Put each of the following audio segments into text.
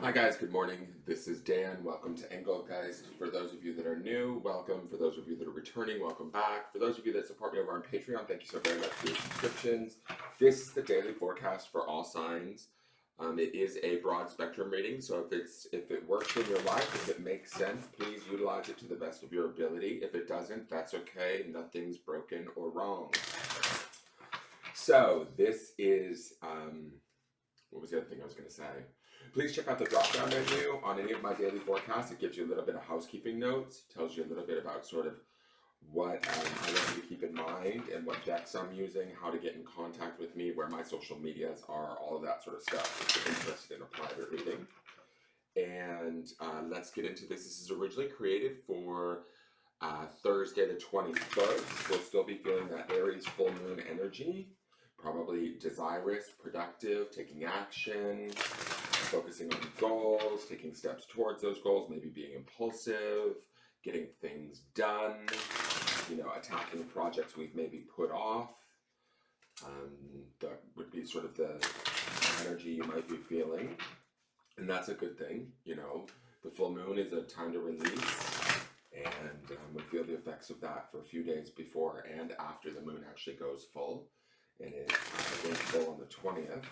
Hi guys, good morning. This is Dan. Welcome to Engelgeist. For those of you that are new, welcome. For those of you that are returning, welcome back. For those of you that support me over on Patreon, thank you so very much for your subscriptions. This is the daily forecast for all signs. It is a broad spectrum reading, so if it works in your life, if it makes sense, please utilize it to the best of your ability. If it doesn't, that's okay. Nothing's broken or wrong. So this is what was the other thing I was going to say? Please check out the drop-down menu on any of my daily forecasts. It gives you a little bit of housekeeping notes, tells you a little bit about sort of what I want you to keep in mind and what decks I'm using, how to get in contact with me, where my social medias are, all of that sort of stuff if you're interested in a private reading. And let's get into this. This is originally created for Thursday the 21st. We'll still be feeling that Aries full moon energy. Probably desirous, productive, taking action, focusing on goals, taking steps towards those goals, maybe being impulsive, getting things done, attacking projects we've maybe put off. That would be sort of the energy you might be feeling. And that's a good thing, The full moon is a time to release, and we feel the effects of that for a few days before and after the moon actually goes full. And it goes full on the 20th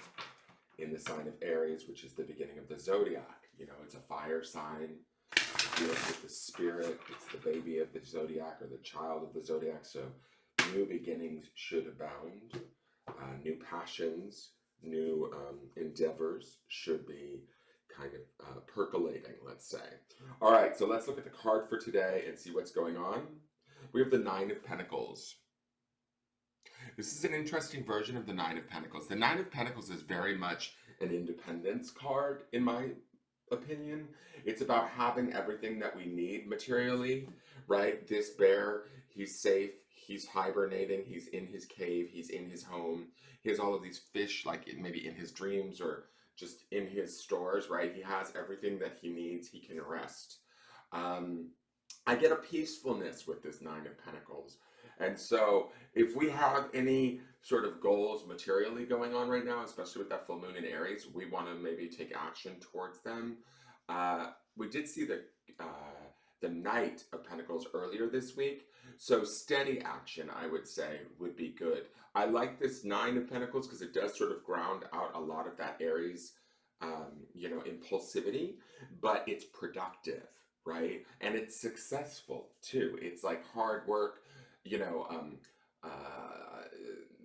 in the sign of Aries, which is the beginning of the zodiac. It's a fire sign. It deals with the spirit. It's the baby of the zodiac or the child of the zodiac. So new beginnings should abound. New passions, new endeavors should be kind of percolating, let's say. All right, so let's look at the card for today and see what's going on. We have the Nine of Pentacles. This is an interesting version of the Nine of Pentacles. The Nine of Pentacles is very much an independence card, in my opinion. It's about having everything that we need materially, right? This bear, he's safe, he's hibernating, he's in his cave, he's in his home. He has all of these fish, like maybe in his dreams or just in his stores, right? He has everything that he needs, he can rest. I get a peacefulness with this Nine of Pentacles. And so if we have any sort of goals materially going on right now, especially with that full moon in Aries, we want to maybe take action towards them. We did see the Knight of Pentacles earlier this week. So steady action, I would say, would be good. I like this Nine of Pentacles because it does sort of ground out a lot of that Aries, impulsivity, but it's productive, right? And it's successful too. It's like hard work.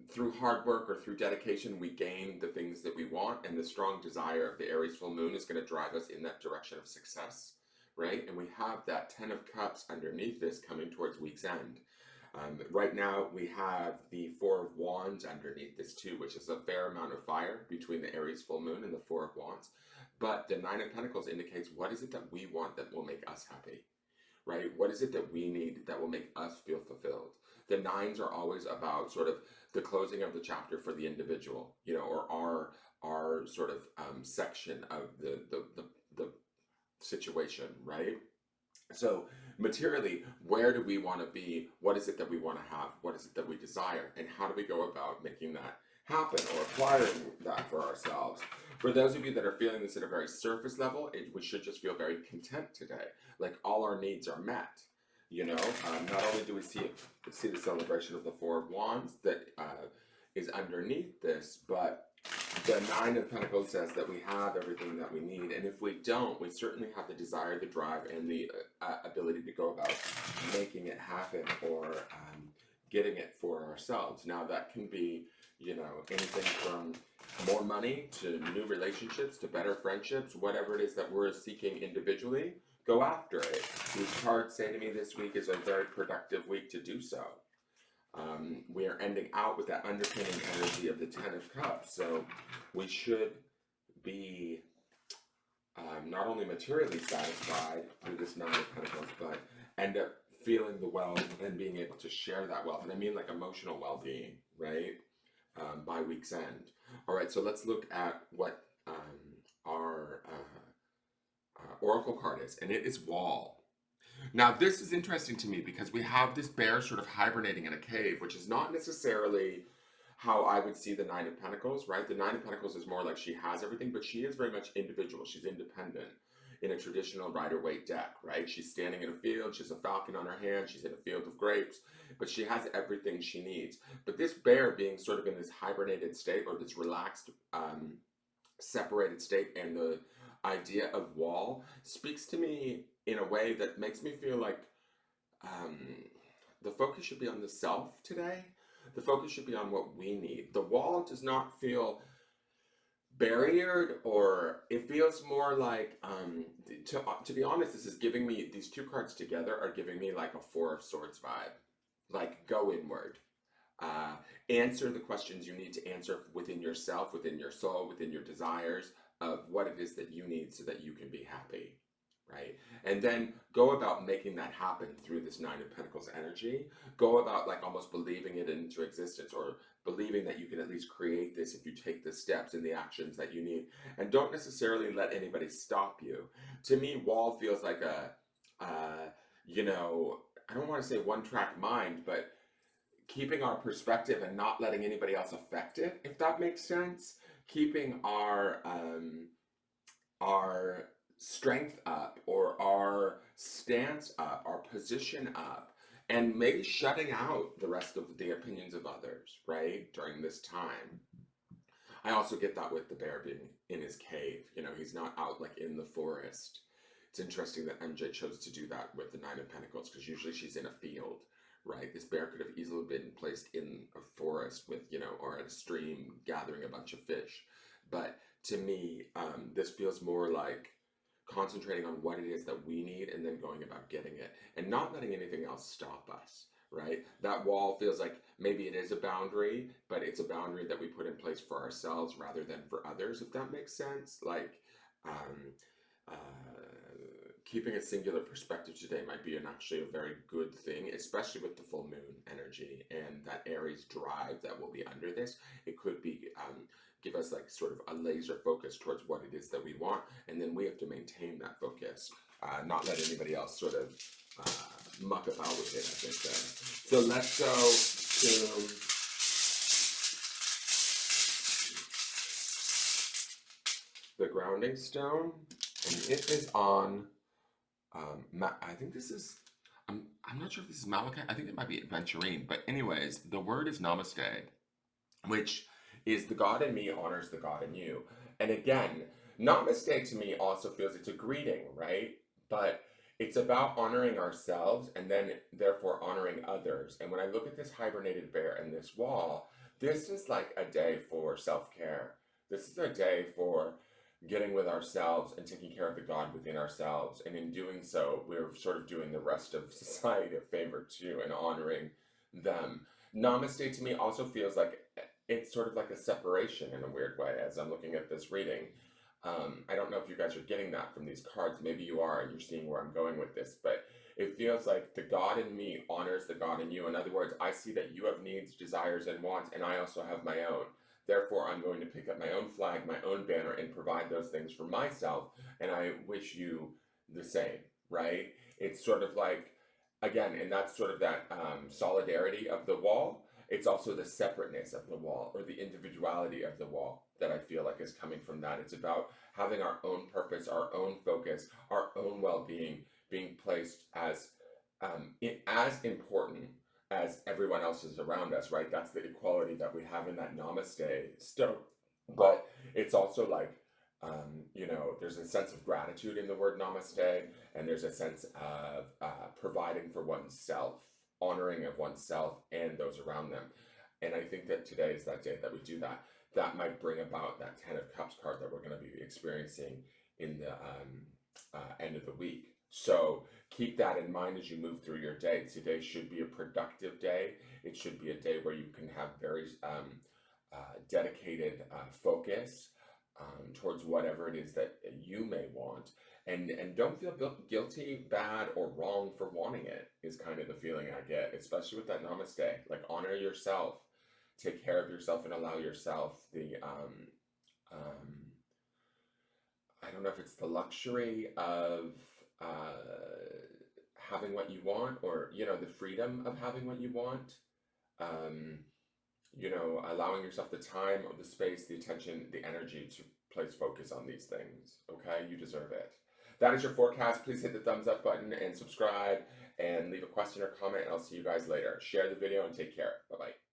Through hard work or through dedication, we gain the things that we want, and the strong desire of the Aries full moon is going to drive us in that direction of success, right? And we have that Ten of Cups underneath this coming towards week's end. Right now, we have the Four of Wands underneath this too, which is a fair amount of fire between the Aries full moon and the Four of Wands. But the Nine of Pentacles indicates what is it that we want that will make us happy, right? What is it that we need that will make us feel fulfilled? The nines are always about sort of the closing of the chapter for the individual, or our sort of section of the situation, right? So materially, where do we want to be? What is it that we want to have? What is it that we desire? And how do we go about making that happen or acquiring that for ourselves? For those of you that are feeling this at a very surface level, we should just feel very content today. Like all our needs are met. Not only do we see the celebration of the Four of Wands that is underneath this, but the Nine of Pentacles says that we have everything that we need, and if we don't, we certainly have the desire, the drive, and the ability to go about making it happen or getting it for ourselves. Now, that can be, anything from more money to new relationships to better friendships, whatever it is that we're seeking individually, go after it. These cards say to me this week is a very productive week to do so. We are ending out with that underpinning energy of the Ten of Cups. So we should be not only materially satisfied through this Nine of Pentacles, but end up feeling the wealth and being able to share that wealth. And I mean like emotional well-being, right? By week's end. All right, so let's look at what our oracle card is, and it is Wall. Now, this is interesting to me because we have this bear sort of hibernating in a cave, which is not necessarily how I would see the Nine of Pentacles, right? The Nine of Pentacles is more like she has everything, but she is very much individual. She's independent in a traditional Rider-Waite deck, right? She's standing in a field. She has a falcon on her hand. She's in a field of grapes, but she has everything she needs. But this bear being sort of in this hibernated state or this relaxed, separated state, and the idea of wall speaks to me in a way that makes me feel like um, the focus should be on the self today. The focus should be on what we need. The wall does not feel barriered, or it feels more like to be honest, this is giving me, these two cards together are giving me like a Four of Swords vibe, like go inward, uh, answer the questions you need to answer within yourself, within your soul, within your desires of what it is that you need so that you can be happy, right? And then go about making that happen through this Nine of Pentacles energy. Go about like almost believing it into existence, or believing that you can at least create this if you take the steps and the actions that you need. And don't necessarily let anybody stop you. To me, wall feels like you know, I don't want to say one track mind, but keeping our perspective and not letting anybody else affect it, if that makes sense. Keeping our strength up, or our stance up, our position up, and maybe shutting out the rest of the opinions of others, right? During this time. I also get that with the bear being in his cave. You know, he's not out like in the forest. It's interesting that MJ chose to do that with the Nine of Pentacles, because usually she's in a field, right? This bear could have easily been placed in a forest with, you know, or at a stream gathering a bunch of fish. But to me, this feels more like concentrating on what it is that we need and then going about getting it and not letting anything else stop us, right? That wall feels like maybe it is a boundary, but it's a boundary that we put in place for ourselves rather than for others, if that makes sense. Like, um, keeping a singular perspective today might be actually a very good thing, especially with the full moon energy and that Aries drive that will be under this. It could be give us like sort of a laser focus towards what it is that we want, and then we have to maintain that focus, not let anybody else sort of muck about with it, as they say. So let's go to the grounding stone, and it is on. I think this is. I'm not sure if this is Malachite. I think it might be Aventurine. But anyways, the word is Namaste, which is the God in me honors the God in you. And again, Namaste to me also feels it's a greeting, right? But it's about honoring ourselves and then therefore honoring others. And when I look at this hibernated bear and this wall, this is like a day for self-care. This is a day for getting with ourselves and taking care of the God within ourselves. And in doing so, we're sort of doing the rest of society a favor too and honoring them. Namaste to me also feels like it's sort of like a separation in a weird way as I'm looking at this reading. I don't know if you guys are getting that from these cards. Maybe you are and you're seeing where I'm going with this, but it feels like the God in me honors the God in you. In other words, I see that you have needs, desires, and wants, and I also have my own. Therefore, I'm going to pick up my own flag, my own banner, and provide those things for myself, and I wish you the same, right? It's sort of like, again, and that's sort of that solidarity of the wall. It's also the separateness of the wall, or the individuality of the wall, that I feel like is coming from that. It's about having our own purpose, our own focus, our own well-being being placed as important as everyone else is around us, right? That's the equality that we have in that Namaste stone. But it's also like, you know, there's a sense of gratitude in the word Namaste, and there's a sense of providing for oneself, honoring of oneself and those around them. And I think that today is that day that we do that. That might bring about that Ten of Cups card that we're going to be experiencing in the end of the week. So keep that in mind as you move through your day. Today should be a productive day. It should be a day where you can have very dedicated focus towards whatever it is that you may want. And don't feel guilty, bad, or wrong for wanting it, is kind of the feeling I get, especially with that Namaste. Like, honor yourself, take care of yourself, and allow yourself the I don't know if it's the luxury of having what you want, or, you know, the freedom of having what you want. you know, allowing yourself the time, the space, the attention, the energy to place focus on these things. Okay, you deserve it. That is your forecast. Please hit the thumbs up button and subscribe and leave a question or comment, and I'll see you guys later. Share the video and take care. Bye-bye.